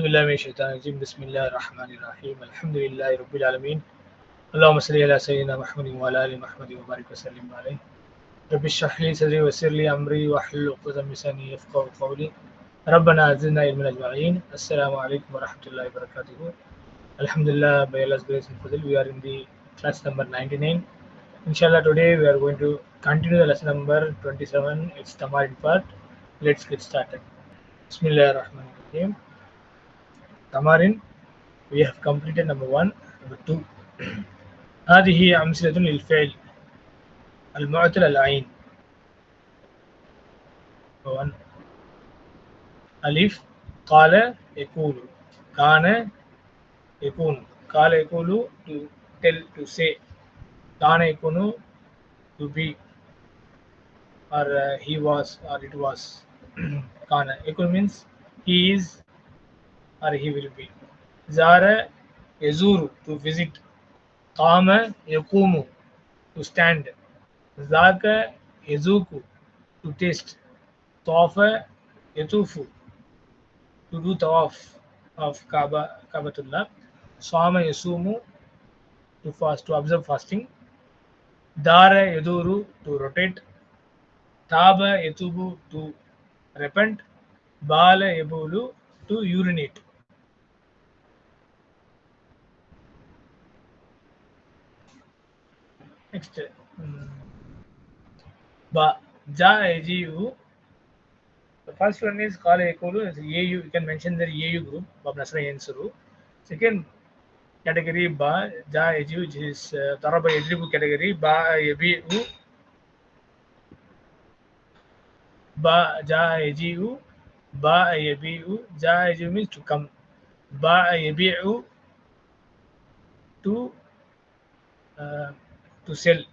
بالله من الشيطان الرجيم بسم الله الرحمن الرحيم الحمد لله رب العالمين اللهم صل على سيدنا محمد وعلى ال محمد وبارك وسلم عليه رب اشرح لي صدري ويسر لي امري واحلل عقدة من لساني يفقهوا قولي ربنا زدنا علما اجمعين السلام عليكم ورحمة الله وبركاته Alhamdulillah, by Allah's grace and fadl, we are in the class number 99. Inshallah, today we are going to continue the lesson number 27. It's Tamarin part. Let's get started. Bismillah ar-Rahman ar-Rahim. Tamarin, we have completed number 1. Number 2. هذه أمثلة للفعل المعتل العين. 1. ألف قال يقول كان يكون قال يقول to tell to say كان يكون to be or he was or it was كان يكون means he is or he will be زار يزور to visit قام يقوم to stand ذاك يذوق to taste طاف يطوف to do tawaf of Kabatullah صام يصوم to fast to observe fasting دار يدور to rotate تاب يتوب to repent بال يبول to urinate. Next, ba ja AGU. The first one is called Ekolu. It's AU. You can mention the AU group. Bab Nasra Yensuru. Second category ba ja AGU, which is Taraba Yadribu category. Ba Yabiu. Ba ja AGU. Ba Yabiu. Ja AGU means to come. Ba Yabiu to sell.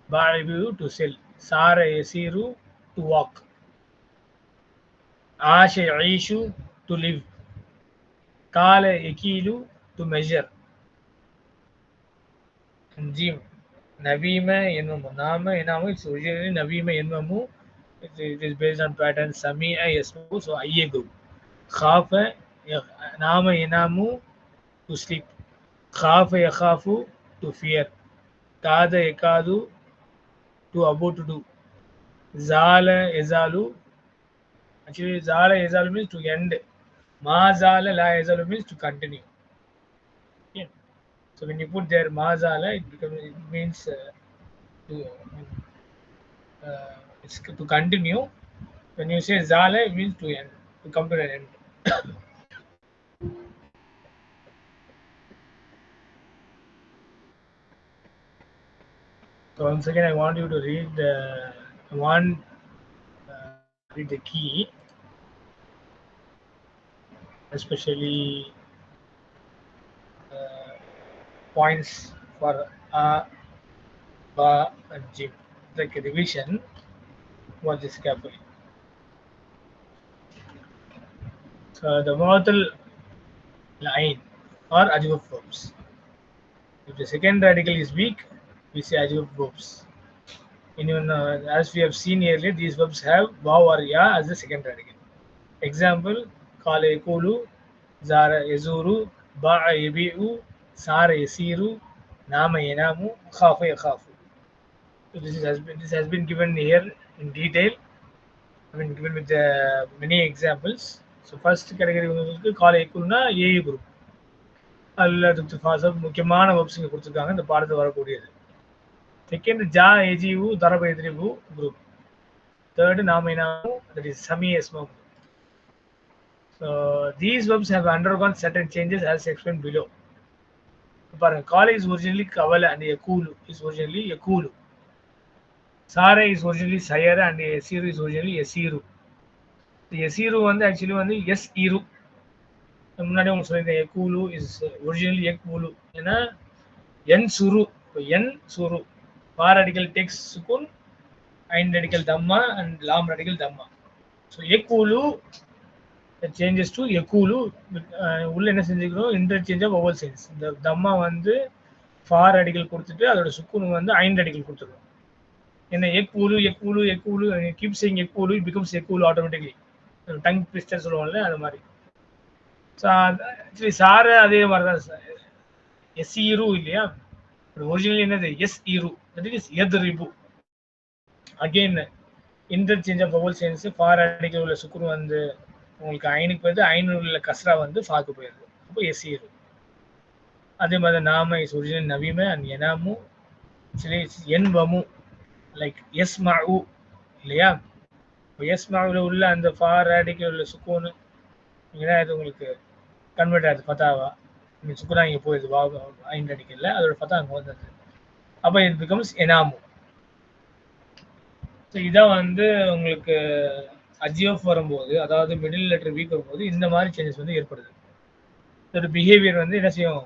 Ba Yabiu to sell. Sara Yasiru to walk. Asha Yishu to live. Kala Ekilu to measure. And Jim Navima Yenmamu. Nama Yenamu, it's originally Navima Yenmamu. It is based on pattern Samia Yasmu, so Ayegu. Khafa Nama Yenamu to sleep. Khafa Yakhafu to fear. Kada Ekadu to about to do. Zala Ezalu. Actually, Zala Ezalu means to end. Ma Zala La Ezalu means to continue. Yeah. So when you put there Ma Zala, it means it's to continue. When you say Zala, it means to end, to come to an end. So once again, I want you to read read the key, especially points for A, Ba, and Jim. Like a revision. Watch this carefully. So the mortal line or adjective verbs. If the second radical is weak, we say adjective verbs. As we have seen earlier, these verbs have waw or ya as the second radical. Example: Kala yakulu, Zara yazuru, Ba'a yabi'u, Sara yasiru, Nama yanamu, Khafa yakhafu. So this has been given here in detail. I mean, given with many examples. So first category வந்து Kala yakulna AU group. அல்லது ஃபாசப் முக்கியமான webs இங்கே கொடுத்துருக்காங்க இந்த பாடத்தை வரக்கூடியது. Second ஜா ஏஜிவு தரப எதிரிவு குரூப். தேர்டு நாமினாவு, that is Sami Esmo. So these verbs have undergone certain changes as explained below. பாருங்க, Kala is originally Kavala and Yakulu is originally Yakulu. Sara is originally Sayara and Yasiru is originally Yasiru. Yasiru வந்து actually வந்து S இரு. முன்னாடி உங்களுக்கு சொல்லியிருக்கேன் எக்கூலு is originally எக்கூலு. ஏன்னா என் சுரு, இப்போ என் சுரு பார் ரடிக்கல் டெக்ஸ் சுக்குன், ஐன் ரடிக்கல் தம்மா அண்ட் லாம் ரடிக்கல் தம்மா. ஸோ எக்கூலு சேஞ்சஸ் டு எக்கூலு. உள்ள என்ன செஞ்சுக்கிறோம், இன்டர்சேஞ்ச் ஆஃப் ஓவல் சைன்ஸ். இந்த தம்மா வந்து ஃபார் ரடிக்கல் கொடுத்துட்டு அதோட சுக்குன் வந்து ஐன் ரடிக்கல் கொடுத்துருவோம். ஏன்னா எக்கூலு எக்கூலு எக்கூலு கீப் சேயிங் எக்கூலு, இட் பிகம்ஸ் எக்கூலு ஆட்டோமேட்டிக்லி. டங் ட்விஸ்டர் சொல்லுவோம்ல அது மாதிரி. ஸோ ஆக்சுவலி சாரு அதே மாதிரி தான் எஸ் ஈரு இல்லையா, ஒரிஜினல் என்னது எஸ் ஈரு, தட் இஸ் எத் ரிபு. Again interchange of vowel change, for அடிக்கல் உள்ள சுக்குன் வந்து உங்களுக்கு ஐனுக்கு போயிடுது, ஐநூறு உள்ள கஸ்ரா வந்து ஃபாக்கு போயிடுது, அப்போ எஸ் ஈரு. அதே மாதிரி நாம இஸ் ஒரிஜினல் நவீம அண்ட் எனாமு, சரி என் வமு லைக் எஸ் மாவு இல்லையா. இப்போ எஸ் மாவில் உள்ள அந்த ஃபார் அடிக்கல் உள்ள சுக்கூனு இங்கே இது உங்களுக்கு கன்வெர்ட் ஆகுது ஃபத்தாவா, இங்கே சுக்குனா இங்கே போயிடுது வா ஐந்து அடிக்கல, அதோட ஃபத்தா அங்கே வந்தது, அப்போ இட் பிகம்ஸ் எனாமு. ஸோ இதான் வந்து உங்களுக்கு அஜியோஃப் வரும்போது, அதாவது மிடில் லெட்டர் வீக் வரும்போது இந்த மாதிரி சேஞ்சஸ் வந்து ஏற்படுது. இதோட பிஹேவியர் வந்து என்ன செய்யும்,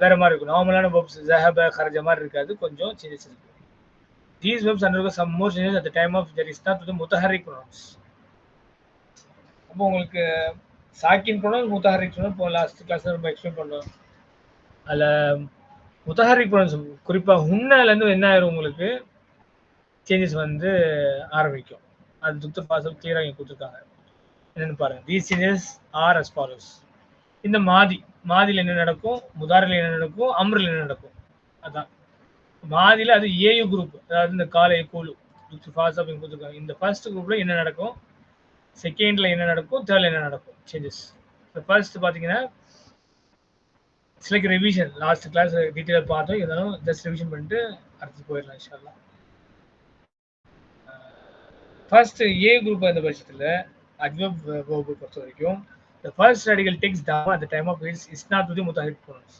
வேற மாதிரி இருக்கும். நார்மலான வெர்ப்ஸ் ஜஹப கரஜ மாதிரி இருக்காது, கொஞ்சம் சேஞ்சஸ் இருக்கு. These verbs undergo some more changes at the time of their isnat to the mutaharrik pronouns. அப்போ உங்களுக்கு சாக்கின் ப்ரொனவுன்ஸ் முத்தஹரிக் ப்ரொனவுன்ஸ் இப்போ லாஸ்ட் கிளாஸ்ல நம்ம எக்ஸ்பிளைன் பண்ணோம். அதில் முத்தஹரிக் ப்ரொனவுன்ஸ் குறிப்பாக ஹுன்னாலேருந்து என்ன ஆயிரும் உங்களுக்கு சேஞ்சஸ் வந்து ஆரம்பிக்கும். அது துக்தர் ஃபாசல் கிளியராக இங்கே கொடுத்துருக்காங்க. என்னென்னு பாருங்கள். These changes are as follows. இந்த மாதியில் என்ன நடக்கும், முதாரில் என்ன நடக்கும், அம்ரில் என்ன நடக்கும். அதான் மாதியில் அது ஏயு குரூப், அதாவது இந்த காலை கூலு துக்தர் ஃபாசல் அப்படின்னு கொடுத்துருக்காங்க. இந்த ஃபர்ஸ்ட் குரூப்பில் என்ன நடக்கும், செகண்ட்ல என்ன நடக்கும், தேர்ட்ல என்ன நடக்கும் சேஞ்சஸ். ஃபர்ஸ்ட் பார்த்தீங்கன்னா சிலைக்கு ரிவிஷன், லாஸ்ட் கிளாஸ் டீட்டெயிலாக பார்த்தோம், இருந்தாலும் ஜஸ்ட் ரிவிஷன் பண்ணிட்டு அடுத்து போயிடலாம் இன்ஷா அல்லாஹ். ஃபர்ஸ்ட் ஏ குரூப் அந்த பட்சத்தில் அட்வர்ப் வெர்பை பொறுத்த வரைக்கும் the first radical takes dhamma at the time of its isnad to the mutaharrik pronouns.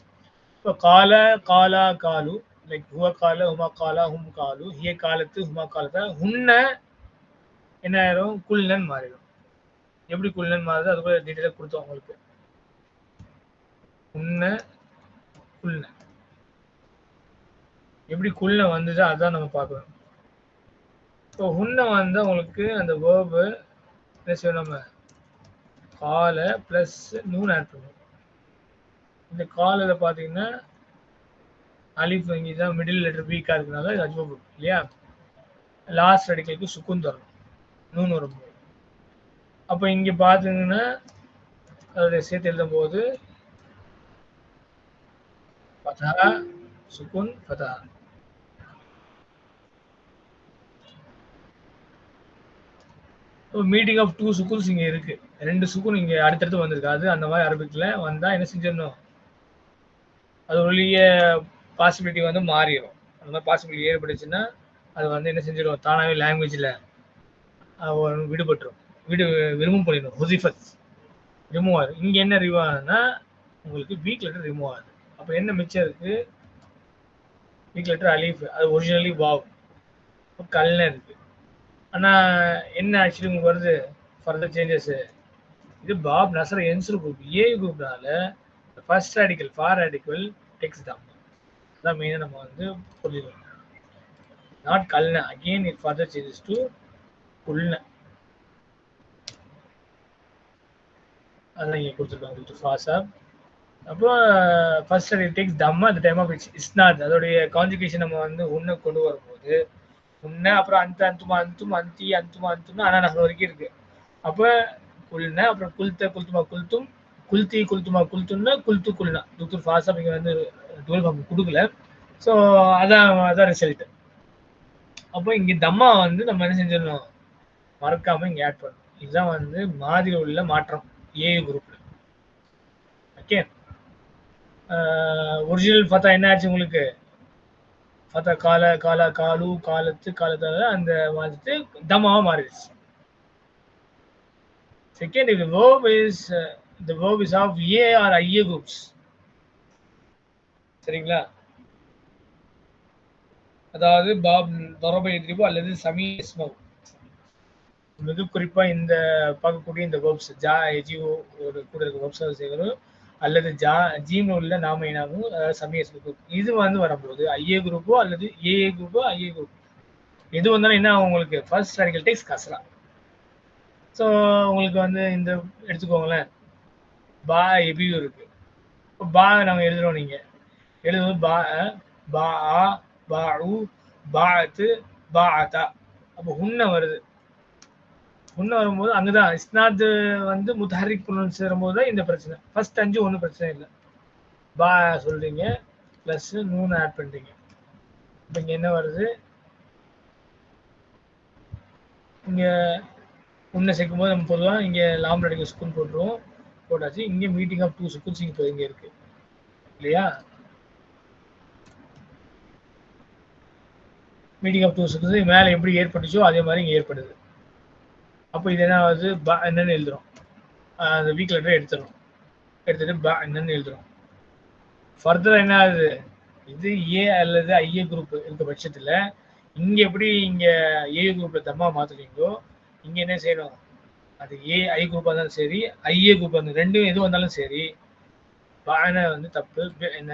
So qala qala qalu, like huwa qala huma qala hum qalu, hiya qalat huma qalata, hunna என்ன ஆயிரும் குல்னன் மாறிடும். எப்படி குல்னன் மாறுது அது கூட டீட்டெயிலாக கொடுத்தோம் உங்களுக்கு. உன்ன குல்ன எப்படி குல்ன வந்துச்சோ அதான் நம்ம பார்க்கணும். ஸோ உன்ன வந்து உங்களுக்கு அந்த வேர்பு என்ன செய்யணும், நம்ம கால ப்ளஸ் நூன் ஆட் பண்ணுவோம். இந்த காலில் பார்த்தீங்கன்னா அலிஃப் இங்கே தான் மிடில் லெட்டர் வீக்காக இருக்கிறனால இது அஜ்வப் இல்லையா. லாஸ்ட் அடிக்கலுக்கு சுக்குன் தரணும் நூன் வரும்போது. அப்போ இங்கே பார்த்தீங்கன்னா அதோடைய சேர்த்து எழுதும் போது Fattah சுக்குன் Fattah. Meeting of two சுக்குன்ஸ் இங்கே இருக்கு, ரெண்டு சுக்குன் இங்கே அடுத்தடுத்து வந்திருக்கு. அது அந்த மாதிரி அரபிக்கில் வந்தால் என்ன செஞ்சிடணும், அது ஒழிய பாசிபிலிட்டி வந்து மாறிடும். அந்த மாதிரி பாசிபிலிட்டி ஏற்பட்டுச்சுன்னா அது வந்து என்ன செஞ்சிடும், தானாகவே லாங்குவேஜில் விடுபட்டுரும், ரிமூவ் பண்ணிடும். ஹுசிஃபத் ரிமூவ் ஆகுது. இங்கே என்ன ரிமூவ் ஆகுதுன்னா உங்களுக்கு வீக் லெட்டர் ரிமூவ் ஆகுது. அப்போ என்ன மிச்சம் இருக்கு, வீக் லெட்டர் அலீஃப், அது ஒரிஜினலி வாவ் கல்னு இருக்கு. ஆனால் என்ன ஆக்சுவலி உங்களுக்கு வருது ஃபர்தர் சேஞ்சஸ், இது பாப் நசர் என்சர் குரூப் ஏ குரூப்னால first radical for radical text தான். அதான் மெயினாக நம்ம வந்து புரிஞ்சுக்கணும். நாட் கல்ன, again it further changes to குல்ன. அதான் இங்கே கொடுத்துருக்காங்க ஃபாசாப். அப்புறம் ஃபர்ஸ்ட் இட் டேக்ஸ் தம்மா at the time of its இஸ்னாத். அதோடைய கான்ஜுகேஷன் நம்ம வந்து உன்னை கொண்டு வரும்போது உன்னை அப்புறம் அந்த அந்துமா அந்தும் அந்தி அந்துமா அந்தும்னா ஆனால் நகர் வரைக்கும் இருக்கு. அப்போ குல்ன, அப்புறம் குல்த்த குல்துமா குல்தும், குல்தி குல்துமா குல்தும்னா குல்து குல்னா. டாக்டர் ஃபாசாப் இங்கே வந்து டுவெல் ஃபார்ம் கொடுக்கல. ஸோ அதான் ரிசல்ட். அப்போ இங்கே தம்மா வந்து நம்ம என்ன செஞ்சிடணும், மறக்காம இங்கே ஆட் பண்ணணும். இதுதான் வந்து மாதிரி உள்ள மாற்றம் ஏ குரூப்ல. ஓகே, ஒரிஜினல் ஃபத்தா என்ன ஆச்சு உங்களுக்கு, ஃபத்தா கால காலா காலு காலத்து காலத்தால அந்த மாதிரி தம்மாவா மாறிடுச்சு. Second, if the verb is of A or IA groups, சரிங்களா, அதாவது பாப் தரபை எதிரிபோ அல்லது சமீ இஸ்மவ். மிக குறிப்பா இந்த பார்க்கக்கூடிய இந்த வெர்ப்ஸ் ஜா எஜிஓ ஒரு கூட இருக்க வெர்ப்ஸ் செய்கிறோம், அல்லது ஜீம்ல உள்ள நாம இனாமும் சமீ இஸ்மவ் குரூப். இது வந்து வரும்போது ஐஏ குரூப்போ அல்லது ஏஏ குரூப்போ ஐஏ குரூப் எது வந்தாலும் என்ன உங்களுக்கு ஃபர்ஸ்ட் ராடிக்கல் டெக்ஸ்ட் கஸ்ரா. ஸோ உங்களுக்கு வந்து இந்த எடுத்துக்கோங்களேன், பா எபியும் இருக்கு. இப்போ பா நாங்கள் எழுதுறோம், நீங்கள் எழுதும்போது பா பா ஆ பா உ பாத்து பா ஆத்தா. அப்போ உன்ன வருது, உன்ன வரும்போது அங்கதான் இஸ்னாத் வந்து முத்தஹரிக் ப்ரொனவுன்ஸ் வரும்போது தான் இந்த பிரச்சனை. ஃபர்ஸ்ட் 5 ஒன்றும் பிரச்சனை இல்லை. பா சொல்றீங்க ப்ளஸ் நூன் ஆட் பண்றீங்க. இப்போ இங்க என்ன வருது? இங்க உன்னை சேர்க்கும் போது நம்ம பொதுவாக இங்கே லாம் ரடிக்கல் சுக்குன் போட்டுருவோம். போட்டாச்சு. இங்கே மீட்டிங் ஆஃப் 2 சுக்குன்ஸ் இப்போ இங்கே இருக்கு இல்லையா? மீட்டிங் ஆஃப் 2 சுக்குன்ஸ் மேலே எப்படி ஏற்பட்டுச்சோ அதே மாதிரி இங்கே ஏற்படுது. அப்போ இது என்ன ஆகுது? பா என்னன்னு எழுதுறோம். அந்த வீக் லெட்டரை எடுத்துடும். எடுத்துட்டு பா என்னன்னு எழுதுறோம். ஃபர்தர் என்ன ஆகுது? இது ஏ அல்லது ஐஏ குரூப் இருக்க பட்சத்தில் இங்கே எப்படி இங்கே ஏ குரூப்பில் தம்மா மாற்றுறீங்களோ இங்கே என்ன செய்யணும்? அது ஏ ஐ குரூப்பாக இருந்தாலும் சரி ஐஏ குரூப் வந்து ரெண்டும் எது வந்தாலும் சரி பானை வந்து தப்பு என்ன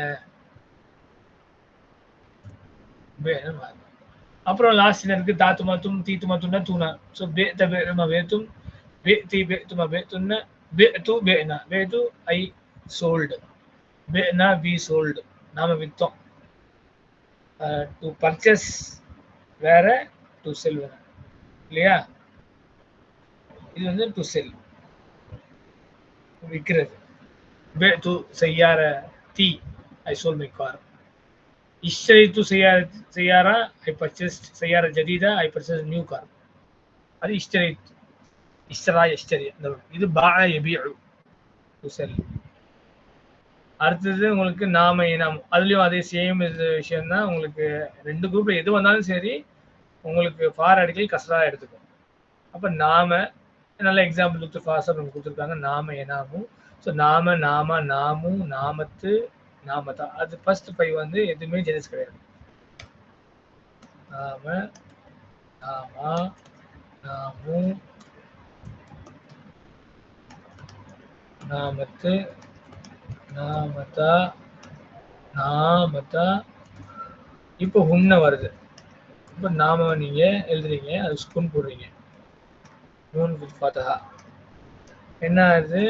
அப்புறம் லாஸ்ட் இருக்கு தாத்து மாத்தும் தீத்து மாத்தும்னா தூணா. ஸோ பே தபே நம்ம வேத்தும் பே தீ பே துமா பே துன்ன பே தூ பேனா பே தூ ஐ சோல்டு பேனா வி சோல்டு நாம வித்தோம். டு பர்ச்சேஸ் வேற டு செல் வேற இல்லையா? இது வந்து டு செல் விற்கிறது. பே தூ செய்யார தீ I sold my car. اشتريت سيارة I purchased سيارة جديدة I purchased new car. அது اشتريت اشترى يشتري. இது باع يبيع to sell. அடுத்தது உங்களுக்கு நாம இனம். அதுலயும் அதே சேம் விஷயம் தான். உங்களுக்கு ரெண்டு குரூப்ல எது வந்தாலும் சரி உங்களுக்கு ஃபார் அடிக்கல் கஸ்ரா எடுத்துக்கும். அப்ப நாம நல்ல எக்ஸாம்பிள் கொடுத்து ஃபாஸ்டா கொடுத்துருக்காங்க. நாம எனாமும். ஸோ நாம நாம நாமும் நாமத்து நாமதா. அது ஃபர்ஸ்ட் 5 வந்து எதுவுமே ஜெனஸ் கிடையாது. நாம நாமா நாமு நாமத்து நாமதா நாமதா. இப்போ உன்ன வருது. இப்போ நாம நீங்க எழுதுறீங்க, அது ஸ்கூன் போடுறீங்க. நூன் வித் ஃபதஹா என்ன ஆகுது?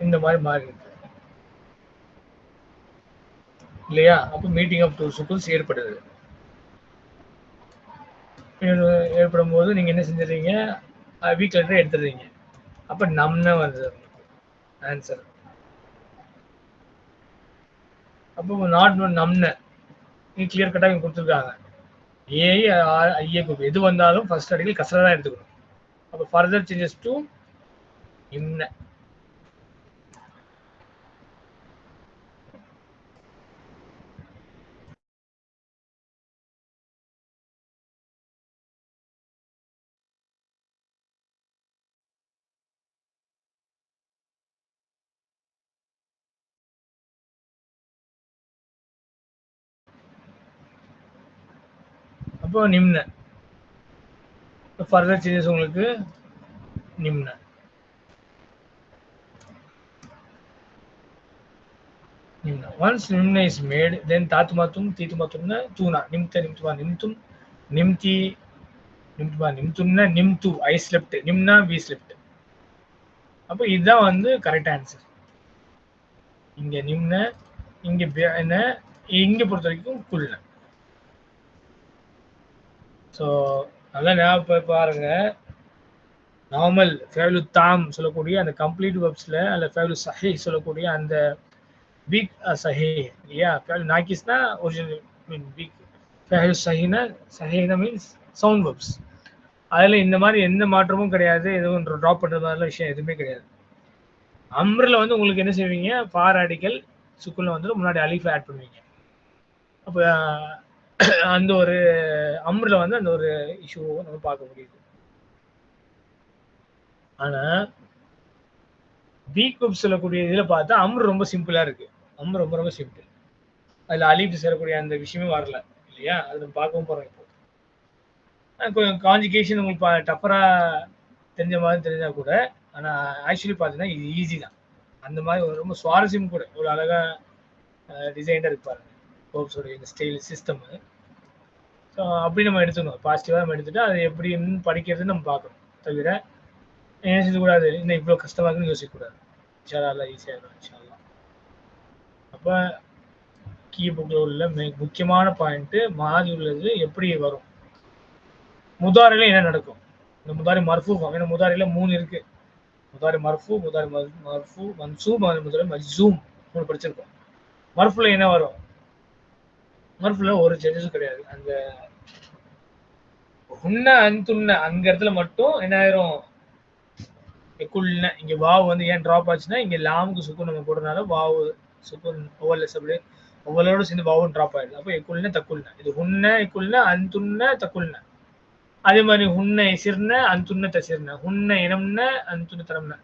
இந்த மாதிரி மாறி இருக்கு இல்லையா? அப்போ மீட்டிங் ஆஃப் 2 சுக்குன்ஸ் ஏற்படுது. ஏற்படும் போது நீங்க என்ன செஞ்சிடறீங்க? Week letter எடுத்துடுறீங்க. அப்ப நம்ன வருது ஆன்சர். அப்போ நாட் நம்ன நீ கிளியர் கட்டா கொடுத்துருக்காங்க. ஏ ஐஏ குரூப் எது வந்தாலும் ஃபர்ஸ்ட் அடிக்கல் கசரா தான் எடுத்துக்கணும். அப்போ ஃபர்தர் சேஞ்சஸ் டு இம்ன. அப்போ நிம்ன. ஃபர்தர் சேஞ்சஸ் உங்களுக்கு நிம்ன. Once nimna is made, then tatumatum titumatumna tuna nimta nimtuma nimtum nimti nimtuma nimtumna nimtu I slept nimna we slept. அப்போ இதுதான் வந்து கரெக்ட் ஆன்சர். இங்க நிம்ன இங்க என்ன இங்க பொறுத்த வரைக்கும் குள்ள. ஸோ நல்லா ஞாபகம் பாருங்க. நார்மல் ஃபேவலு தாம் சொல்லக்கூடிய அந்த கம்ப்ளீட் வெப்ஸ்ல அல்ல ஃபேவலு சஹி சொல்லக்கூடிய அந்த வீக் சஹி இல்லையா? ஃபேவலு நாக்கிஸ்னா ஒரிஜினல் மீன் வீக். ஃபேவலு சஹினா சஹினா மீன்ஸ் சவுண்ட் வெப்ஸ். அதில் இந்த மாதிரி எந்த மாற்றமும் கிடையாது. எதுவும் ட்ராப் பண்ணுற மாதிரிலாம் விஷயம் எதுவுமே கிடையாது. அம்ரில் வந்து உங்களுக்கு என்ன செய்வீங்க? ஃபார் ஆர்டிக்கல் சுக்குல வந்து முன்னாடி அலிஃப் ஆட் பண்ணுவீங்க. அப்போ அந்த ஒரு அம்ரில் வந்து அந்த ஒரு இஷ்யூவை நம்ம பார்க்க முடியுது. ஆனால் வீக் வெப் சொல்லக்கூடிய இதில் பார்த்தா அம்ரு ரொம்ப சிம்பிளாக இருக்கு. அம்ரு ரொம்ப ரொம்ப சிம்பிள். அதில் அலிஃப் சேரக்கூடிய அந்த விஷயமே வரல இல்லையா? அது நம்ம பார்க்கவும் போகிறோம். இப்போ கொஞ்சம் கான்ஜுகேஷன் உங்களுக்கு டஃபராக தெரிஞ்ச மாதிரி தெரிஞ்சால் கூட, ஆனால் ஆக்சுவலி பார்த்தீங்கன்னா இது ஈஸி தான். அந்த மாதிரி ரொம்ப சுவாரஸ்யம் கூட. ஒரு அழகாக டிசைனாக இருப்பாரு கோப்ஸோடைய இந்த ஸ்டைல் சிஸ்டம். ஸோ அப்படி நம்ம எடுத்துக்கணும். பாசிட்டிவாக நம்ம எடுத்துகிட்டு அதை எப்படின்னு படிக்கிறதுன்னு நம்ம பார்க்கணும். தவிர என்ன செய்யக்கூடாது? இன்னும் இவ்வளோ கஷ்டமாக இருக்குன்னு யோசிக்கக்கூடாது. இன்ஷால்லா ஈஸியாக இருக்கும் இன்ஷால்லா. அப்போ கீ புக்கில் உள்ள முக்கியமான பாயிண்ட்டு மாறி உள்ளது எப்படி வரும், முதாரில என்ன நடக்கும். இந்த முதாரி மர்ஃபூ ஃபார்ம். ஏன்னா முதாரில 3 இருக்கு. முதாரி மர்ஃபூ, முதாரி மர்ஃபூ மன்சூப், முதாரி மஜ்ஸூம் 3 படிச்சிருக்கோம். மர்ஃபூல என்ன வரும்? மர்ஃபூல ஒரு சேஞ்சஸும் கிடையாது. அந்த உன்ன அந்துன்ன அங்க இடத்துல மட்டும் என்ன ஆயிரும்? எக்குல்ன இங்க வாவ் வந்து ஏன் டிராப் ஆச்சுன்னா இங்க லாமுக்கு சுக்குன் நம்ம போடுறதுனால வாவ் சுக்குன் ஓவர்லெஸ் அப்படியே ஒவ்வொருவரோட சேர்ந்து வாவும் டிராப் ஆயிடுது. அப்போ எக்குல்ன தக்குல்ன இது உன்ன எக்குல்ன அந்துன்ன தக்குல்ன. அதே மாதிரி உன்ன எசிர்ன அந்துன்ன தசிர்ன உன்ன இனம்ன அந்துன்ன தரம்ன.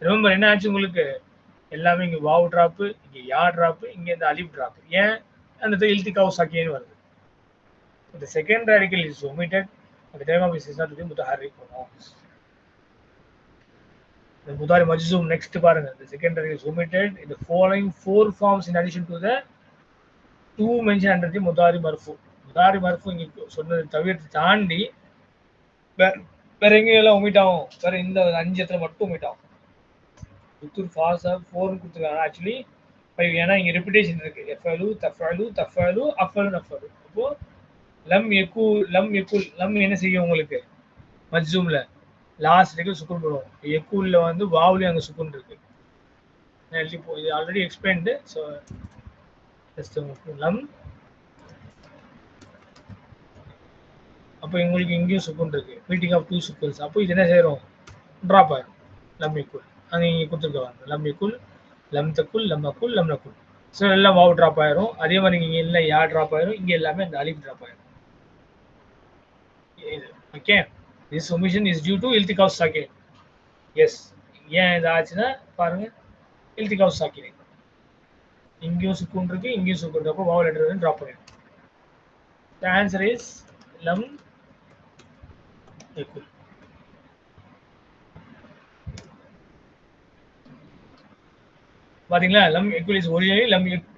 ரிமெம்பர் என்ன ஆச்சு உங்களுக்கு? எல்லாமே இங்க வாவ் டிராப், இங்க யா டிராப், இங்க இந்த அலிப் டிராப். ஏன் அந்த இல்திகாவு சாக்கியன்னு வருது. The second radical is omitted at the time of is not to be mutaharrik pronouns. The mudari majzoom next பாருங்க. The second radical is omitted in the following 4 forms in addition to the 2 mentioned under the mudari marfu. Mudari marfu இங்க சொன்னது தவிர்த்து தாண்டி வேற எங்கெல்லாம் omit ஆகும்? வேற இந்த 5 இடத்துல மட்டும் omit ஆகும். புத்தூர் ஃபாஸா 4 கொடுத்துருக்காங்க. ஆக்சுவலி 5 ஏன்னா இங்க ரிப்பிட்டேஷன் இருக்கு. எஃபலு தஃபலு தஃபலு அஃபலு நஃபலு. அப்போ லம் யகு லம் யகுல் லம் என்ன செய்யும் உங்களுக்கு? மஜ்ஸூம்ல லாஸ்ட் ரேடிக்கல் சுக்குன் போடுவோம். யகுல்ல வந்து வாவ்லயும் அங்க சுக்குன் இருக்கு. இது ஆல்ரெடி எக்ஸ்பிளைன்டு. ஸோ ஜஸ்ட் லம். அப்போ உங்களுக்கு இங்கேயும் சுக்குன் இருக்கு. மீட்டிங் ஆஃப் 2 சுக்குன்ஸ். அப்போ இது என்ன செய்யறோம்? ட்ராப் ஆயிரும். லம் யகுல் அங்கே இங்கே கொடுத்துருக்காங்க. லம் யகுல் லம் தக்குல் லம் அக்குல் லம் நக்குல். ஸோ எல்லாம் வாவ் ட்ராப் ஆயிரும். அதே மாதிரி இங்கே எல்லாம் யா ட்ராப் ஆயிரும். இங்கே எல்லாமே அந்த அலிஃப் ட்ராப் ஆயிரும். Okay. This omission is due to iltiqaf sakin. Yes. ஏன் இது ஆச்சுன்னா பாருங்க iltiqaf sakin. இங்கேயும் சுக்குன் இருக்கு, இங்கேயும் சுக்குன் இருக்கு. அப்போ வாவ் லெட்டர் டிராப் பண்ணிடும். The answer is lam yakul. பாத்தீங்களா? லம் yakul is originally lam yakul.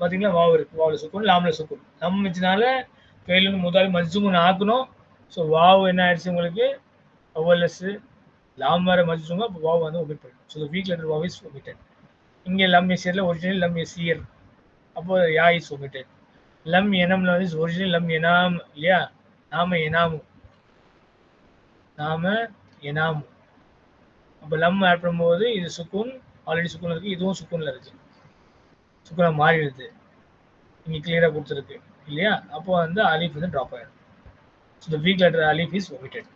பாத்தீங்களா? வாவ் இருக்கு. வாவ்ல சுக்குன், லாம்ல சுக்குன். லம் வச்சனால ஃபெயில்னு முதாரி மஜ்ஸூம்னு ஆக்கணும். ஸோ வாவ் என்ன ஆயிடுச்சு உங்களுக்கு? ஓவர்லெஸ் லாம் வேற மஜ்ஸூம். அப்போ வாவ் வந்து ஒமிட் பண்ணிடும். So the weak letter wow is omitted. இங்கே லம் எசியர்ல ஒரிஜினல் லம் எசியர். அப்போ யா இஸ் omitted. லம் எனம்ல வந்து ஒரிஜினல் லம் எனாம் இல்லையா? நாம எனாமு நாம எனாமு. அப்போ லம் ஆட் பண்ணும்போது இது சுக்குன் ஆல்ரெடி சுக்குன் இருக்கு, இதுவும் சுக்குன்ல இருக்கு. சுக்குனா மாறிடுது. இங்கே கிளியரா கொடுத்துருக்கு இல்லையா? அப்போ வந்து அலிஃப் வந்து ட்ராப் ஆயிடும். ஸோ த வீக் லெட்டர் அலிஃப் இஸ் omitted.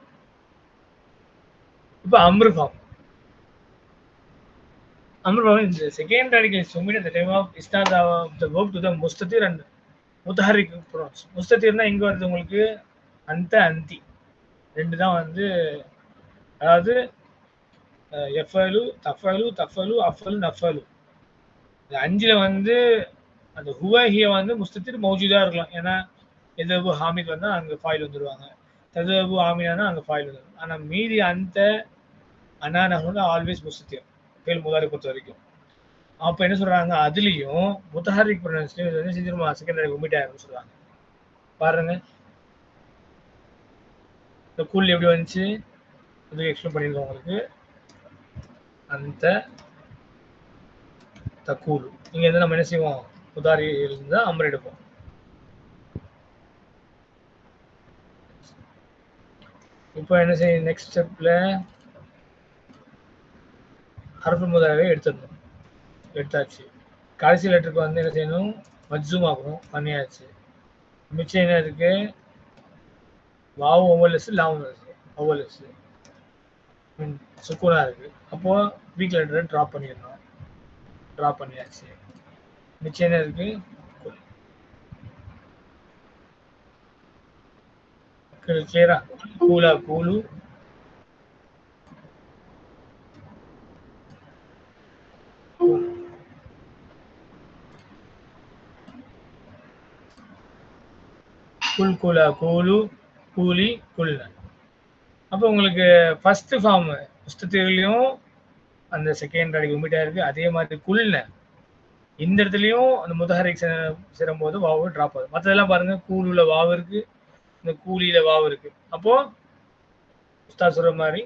இப்போ அம்ரு ஃபார்ம். அம்ரு ஃபார்ம் இந்த second radical is omitted at the time of isnad of the verb to the mustatir and mutaharrik pronouns. முஸ்தத்திர்னா எங்க வருது உங்களுக்கு? அந்த அந்தி ரெண்டு தான் வந்து, அதாவது எஃபலு தஃபலு தஃபலு அஃபலு நஃபலு. இந்த 5ல வந்து அந்த ஹுவஹிய வந்து முஸ்தத்திர் மௌஜூதா இருக்கலாம். ஏன்னா எதபு ஹாமித் வந்தா அங்க ஃபாயில் வந்துருவாங்க. ததபு ஆமினானா அங்க ஃபாயில் வந்துடும். ஆனா மீதி அந்த அனானா வந்து ஆல்வேஸ் முஸ்தத்திர் ஃபெயில் முதாரி பொறுத்த வரைக்கும். அப்போ என்ன சொல்றாங்க? அதுலயும் முத்தஹர்ரிக் ப்ரொனன்ஸ்லயும் இது வந்து செஞ்சிருமா செகண்டரி ஒமிட் ஆயிரும்னு சொல்றாங்க. பாருங்க இந்த கூல் எப்படி வந்துச்சு அது எக்ஸ்பிளைன் பண்ணியிருக்கோம் உங்களுக்கு. அந்த தக்கூலு இங்க இருந்து நம்ம என்ன செய்வோம்? முதாரியில இருந்து அம்ர் எடுப்போம். இப்போ என்ன செய்யும்? நெக்ஸ்ட் ஸ்டெப்ல ஹர்ஃபுல் முதாரியை எடுத்துடணும். எடுத்தாச்சு. கடைசி லெட்டருக்கு வந்து என்ன செய்யணும்? மஜ்ஸூம் ஆகணும். பண்ணியாச்சு. மிச்சம் என்ன இருக்கு? வாவ் ஓவர்லெஸ் லாம் ஓவர்லெஸ் சுக்குனா இருக்கு. அப்போ வீக் லெட்டரை ட்ராப் பண்ணிடணும். ட்ராப் பண்ணியாச்சு. மிச்சம் என்ன இருக்கு? கிளியரா? கூலா கூலு குல் கூலா கூலு கூலி குல்ல. அப்போ உங்களுக்கு ஃபர்ஸ்ட் ஃபார்ம் புஸ்தகத்திலையும் அந்த செகண்ட் ரேடிக்கல் ஒமிட் ஆயிருக்கு. அதே மாதிரி குல்ல இந்த இடத்துலையும் அந்த முத்தஹர்ரிக் சேரும்போது வாவு ட்ராப் ஆகுது. மற்றதெல்லாம் பாருங்க கூலுல வாவு இருக்கு, இந்த கூலியில வாவு இருக்கு. அப்போ உஸ்தாத் சொல்ற மாதிரி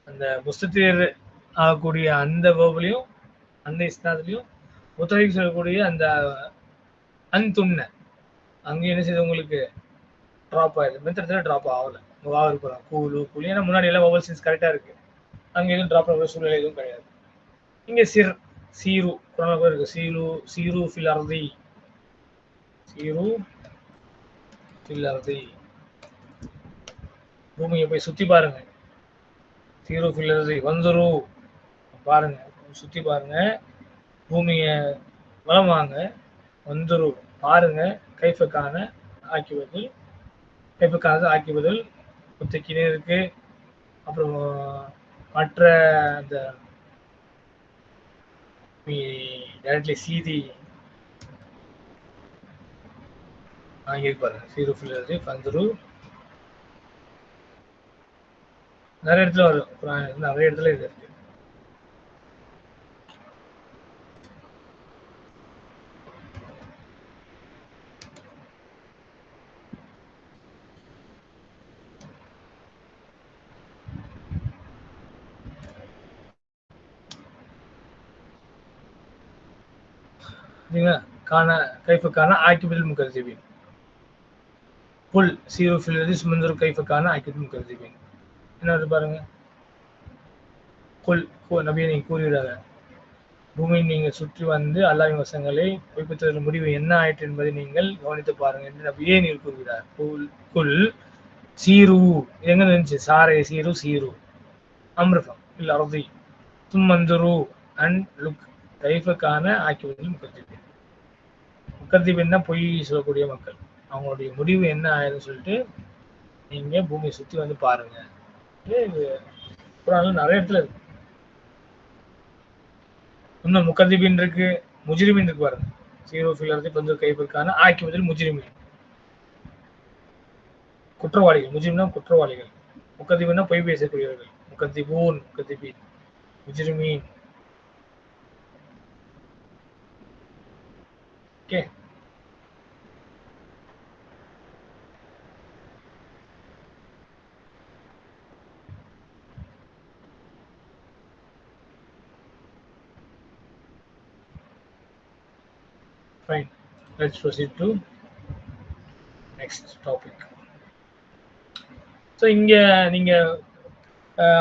அந்த முஸ்தத்திர் ஆகக்கூடிய அந்த வேர்ப்லையும் அந்த இஸ்னாத்லையும் முத்தஹர்ரிக் சொல்லக்கூடிய அந்த அந்துன்ன அங்கே என்ன செய்யுது உங்களுக்கு? ட்ராப் ஆயிடுது. மித்த இடத்துல ட்ராப் ஆகல. வா இருக்கலாம் கூலு கூலு, ஏன்னா முன்னாடி எல்லாம் வவல் சென்ஸ் கரெக்டாக இருக்கு, அங்கே எதுவும் ட்ராப் பண்ணுற சூழ்நிலை எதுவும் கிடையாது. இங்கே சிர் சீரு குரானில் இருக்கு, சீரு சீரு ஃபில் அர்தி, சீரு ஃபில் அர்தி, பூமியை போய் சுற்றி பாருங்க. சீரு ஃபில் அர்தி வந்தரு, பாருங்க சுற்றி பாருங்க, பூமியை வளம் வாங்க, வந்தரு பாருங்க, கைஃபக்கான ஆக்கிவது, கைஃபக்கானது ஆக்கிவதில் முத்தக்கினே இருக்கு. அப்புறம் மற்ற அந்த டைரக்ட்லி சீதி அங்கே பாருங்க, சீரு ஃபில் அர்தி வந்தரு, நிறைய இடத்துல வரும், நிறைய இடத்துல இது இருக்கு. கான கைஃபக்கான ஆக்கிபதில் முகர்ஜிபின், புல் சீரு ஃபில் அர்தி சுமந்தரு கைஃபக்கான ஆக்கிபதில் முகர்ஜிபின். என்ன பாருங்க, குல் நபியை நீங்க கூறுகிறாங்க, பூமியை நீங்கள் சுற்றி வந்து அல்லாஹ்வின் வசங்களை பொய்ப்பித்ததன் முடிவு என்ன ஆயிற்று என்பதை நீங்கள் கவனித்து பாருங்க என்று நபியே நீர் கூறுகிறார். குல் சீரு எங்க இருந்துச்சு, சாரை சீரு சீரு அம்ருஃபம் இல்ல அர்தி தும்மந்துரு அண்ட் லுக் கைஃபக்கான ஆக்கிவதில் முகர்ஜிபின். முகர்ஜிபின் தான் பொய் சொல்லக்கூடிய மக்கள், அவங்களுடைய முடிவு என்ன ஆயிரும் சொல்லிட்டு நீங்க பூமியை சுற்றி வந்து பாருங்க. குர்ஆன்ல நிறைய இடத்துல இருக்கு. இன்னும் முகர்ஜிபின் இருக்கு, முஜ்ரிமின் இருக்கு பாருங்க, சீரோ ஃபில் அர்தி பந்து கைஃபக்கான ஆக்கிவதில் முஜ்ரிமின், குற்றவாளிகள். முஜ்ரிம்னா குற்றவாளிகள், முகர்ஜிபின்னா பொய் பேசக்கூடியவர்கள், முகர்ஜிபூன் முகர்ஜிபின் முஜ்ரிமீன். Okay, fine, let's proceed to next topic. So இங்கே நீங்கள்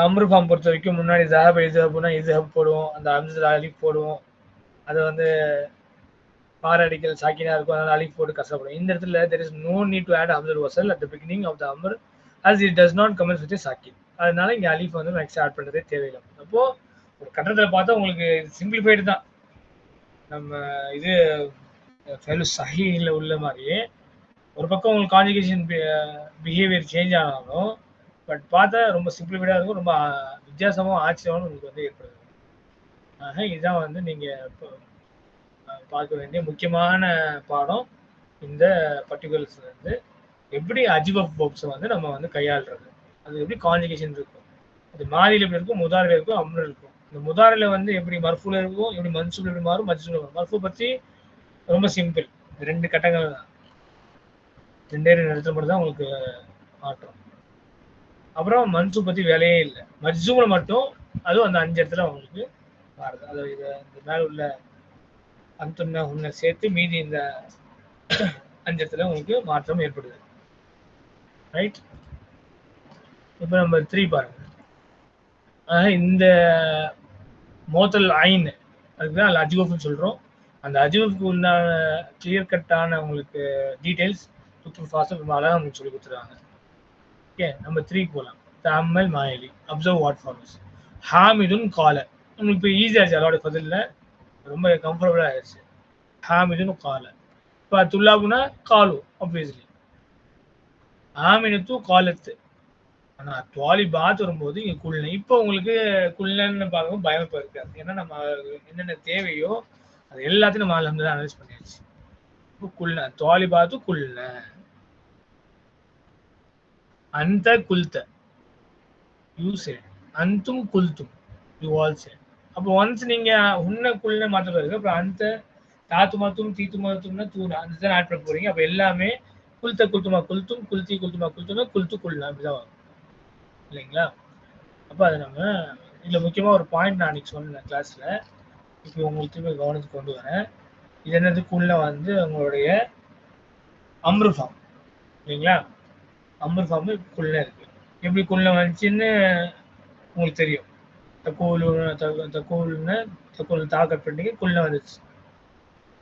அம்ரு ஃபார்ம் பொறுத்த வரைக்கும் முன்னாடி ஜஹப் இஸ்ஹப்னா இஸ்ஹப் போடுவோம், அந்த அம்சல் அலிஃப் போடுவோம், அது வந்து பாரடிக்கல் சாக்கினா இருக்கும், அதனால அலிஃப் போட்டு கஷ்டப்படும். இந்த இடத்துல there is no need to add hamzal wasl at the beginning of the amr as it does not commence with a sakin. அதனால இங்கே அலிஃப் வந்து நெக்ஸ்ட் ஆட் பண்ணுறதே தேவையில்லை. அப்போ ஒரு கட்டத்தில் பார்த்தா உங்களுக்கு சிம்பிளிஃபைடு தான், நம்ம இது சஹீஹில் உள்ள மாதிரியே ஒரு பக்கம் உங்களுக்கு கான்ஜுகேஷன் பிஹேவியர் சேஞ்ச் ஆனாலும் பட் பார்த்தா ரொம்ப சிம்பிளிஃபைடாக இருக்கும், ரொம்ப வித்தியாசமாக ஆச்சரியமான உங்களுக்கு வந்து ஏற்படுது. ஆக இதுதான் வந்து நீங்கள் பார்க்க வேண்டிய முக்கியமான பாடம். இந்த பர்டிகுலர்ஸ்ல இருந்து எப்படி அஜிபப் வேர்ப்ஸை வந்து நம்ம வந்து கையாளுறது, அது எப்படி கான்ஜுகேஷன் இருக்கும், அது மாறியில் எப்படி இருக்கும், முதாரில் இருக்கும், அம்ரில் இருக்கும். இந்த முதாரில் வந்து எப்படி மர்ஃபூல இருக்கும், எப்படி மன்சூப் எப்படி மாறும், மஜ்ரூர் மாறும். மர்ஃபூ பற்றி ரொம்ப சிம்பிள், 2 கட்டங்கள் தான், 2 இடத்துல மட்டும் தான் உங்களுக்கு மாற்றம். அப்புறம் மன்சூப் பற்றி வேலையே இல்லை, மஜ்ரூமில் மட்டும் அதுவும் அந்த 5 இடத்துல உங்களுக்கு மாறுது. அது இந்த மேலே உள்ள அந்துன்னா உன்னை சேர்த்து மீதி இந்த 5 இடத்துல உங்களுக்கு மாற்றம் ஏற்படுது. ரைட், இப்போ நம்ம 3 பாருங்க. இந்த மோத்தல் ஐன் அதுக்குதான் அஜ்வஃப்னு சொல்கிறோம். அந்த அஜ்வஃப்க்கு உண்டான கிளியர் கட்டான உங்களுக்கு டீட்டெயில்ஸ் துக்துல் ஃபாஸில் ரொம்ப அழகாக உங்களுக்கு சொல்லி கொடுத்துருவாங்க. ஓகே, நம்ம 3 போகலாம். தஅம்மல் மாயலி, அப்சர்வ் வாட் ஃபாலோஸ். ஹாமிதுன் கால, உங்களுக்கு இப்போ ஈஸியாச்சு, அதோட பதிலில் ரொம்ப கம்ஃபர்டபுளாக ஆயிடுச்சு. ஹாமிதுன் கால, இப்போ துல்லாபுனா காலு ஆப்வியஸ்லி, ஆமினத்து காலத்து. ஆனால் துவாலிபாத் வரும்போது இங்கே குல்ன, இப்போ உங்களுக்கு குல்னன்னு பார்க்கவும் பயம் இப்போ இருக்காது, ஏன்னா நம்ம என்னென்ன தேவையோ அது எல்லாத்தையும் நம்ம அல்ஹம்துலில்லாஹ் அனலைஸ் பண்ணியாச்சு. இப்போ குல்ன துவாலிபாத்து குல்ன, அந்த குல்த யூ செட், அந்தும் குல்தும் யூ ஆல் செட். அப்போ ஒன்ஸ் நீங்க உன்ன குல்ன மாற்றம் இருக்கு, அப்புறம் அந்த தாத்து மாத்தும் தீத்து மாத்தும்னா தூண் அந்த தான் ஆட் பண்ண போறீங்க. அப்போ எல்லாமே குல்த குல்துமா குல்தும், குல்தி குல்துமா குல்தும்னா குல்து குல்னா அப்படிதான் வரும் இல்லைங்களா? அப்போ அதை நம்ம இதில் முக்கியமாக ஒரு பாயிண்ட் நான் அன்றைக்கி சொன்னேன் கிளாஸில், இப்போ உங்களுக்கு திரும்ப கவனத்துக்கு கொண்டு வரேன். இது என்னது, குல்ல வந்து உங்களுடைய அம்ரு ஃபார்ம் இல்லைங்களா? அம்ரு ஃபார்ம் குல்ல இருக்கு. எப்படி குல்ன வந்துச்சுன்னு உங்களுக்கு தெரியும். தக்கூல் தாக்கட் பண்ணி குல்ன வந்துச்சு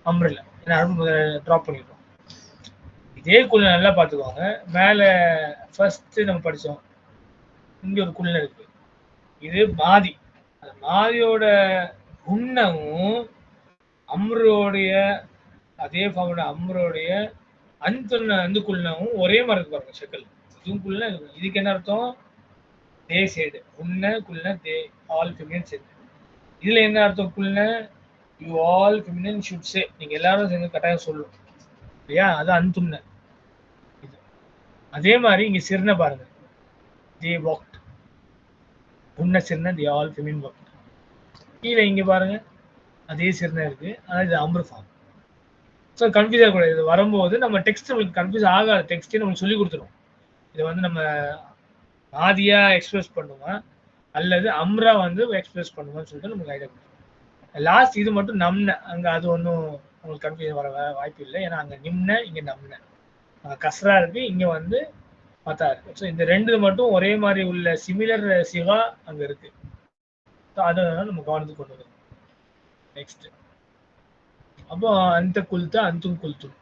அம்ரில். ட்ராப் பண்ணிடுறோம். இதே குல்ன நல்லா பார்த்துக்கோங்க. மேலே ஃபர்ஸ்ட் நம்ம படித்தோம், இங்கே ஒரு குல்ன இருக்கு. இது மாதி. அந்த மாதியோட குன்னமும் அம்ரோடைய அதே ஃபார்மோட அம்ரோடைய அந்த குல்னவும் ஒரே மாதிரி இருக்கு பாருங்க. ஷக்கல் இதுவும் குல்ன. இதுக்கு என்ன அர்த்தம்? தே சைடு குல்ன குல்ன தே ஆல் ஃபெமினின் சைடு. இதுல என்ன அர்த்தம்? குல்ன you all feminine should say, நீங்க எல்லாரும் சேர்ந்து கட்டாயம் சொல்லும் இல்லையா? அது அந்துன்ன. இது அதே மாதிரி இங்க சிறுன பாருங்க, தே வாக்ட். குன்ன சிறுன தே ஆல் ஃபெமினின் வாக்ட். கீழே இங்க பாருங்க அதே சிறுன இருக்கு, ஆனால் இது அம்ரு ஃபார்ம். ஸோ கன்ஃபியூஸ் ஆகக்கூடாது. இது வரும்போது நம்ம டெக்ஸ்ட் நம்மளுக்கு கன்ஃபியூஸ் ஆகாது. டெக்ஸ்ட்டே நம்மளுக்கு சொல்லி கொடுத்துரும். இதை வந்து நம்ம ஆதியா எக்ஸ்பிரஸ் பண்ணுமா அல்லது அம்ரா வந்து எக்ஸ்பிரஸ் பண்ணுமான்னு சொல்லிட்டு நமக்கு ஐடியா கொடுக்கும். லாஸ்ட் இது மட்டும் நம்ன, அங்கே அது ஒன்றும் உங்களுக்கு கன்ஃபியூஸ் வர வாய்ப்பு இல்லை. ஏன்னா அங்கே நிம்ன, இங்கே நம்ன. கஸ்ரா இருக்கு, இங்கே வந்து பத்தா இருக்கு. ஸோ இந்த ரெண்டு மட்டும் ஒரே மாதிரி உள்ள சிமிலர் சிவா அங்கே இருக்கு. ஸோ அதை நம்ம கவனத்துக்கு கொண்டு வரும். நெக்ஸ்ட் அப்போ அந்த குல்தா அந்தும் குல்தும்,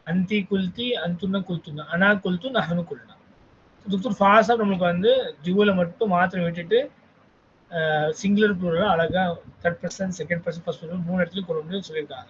அந்தி குல்தி அந்துன்னா குல்துன்னா, அனா குல்து நஹனு குல்னா. டாக்டர் ஃபாஸ்டாக நம்மளுக்கு வந்து ஜுவலை மட்டும் மாத்திரம் விட்டுட்டு சிங்குலர் ப்ளூரல் அழகாக 3rd person, 2nd person, 1st person 3 இடத்துலையும் கொண்டு வந்து சொல்லியிருக்காங்க.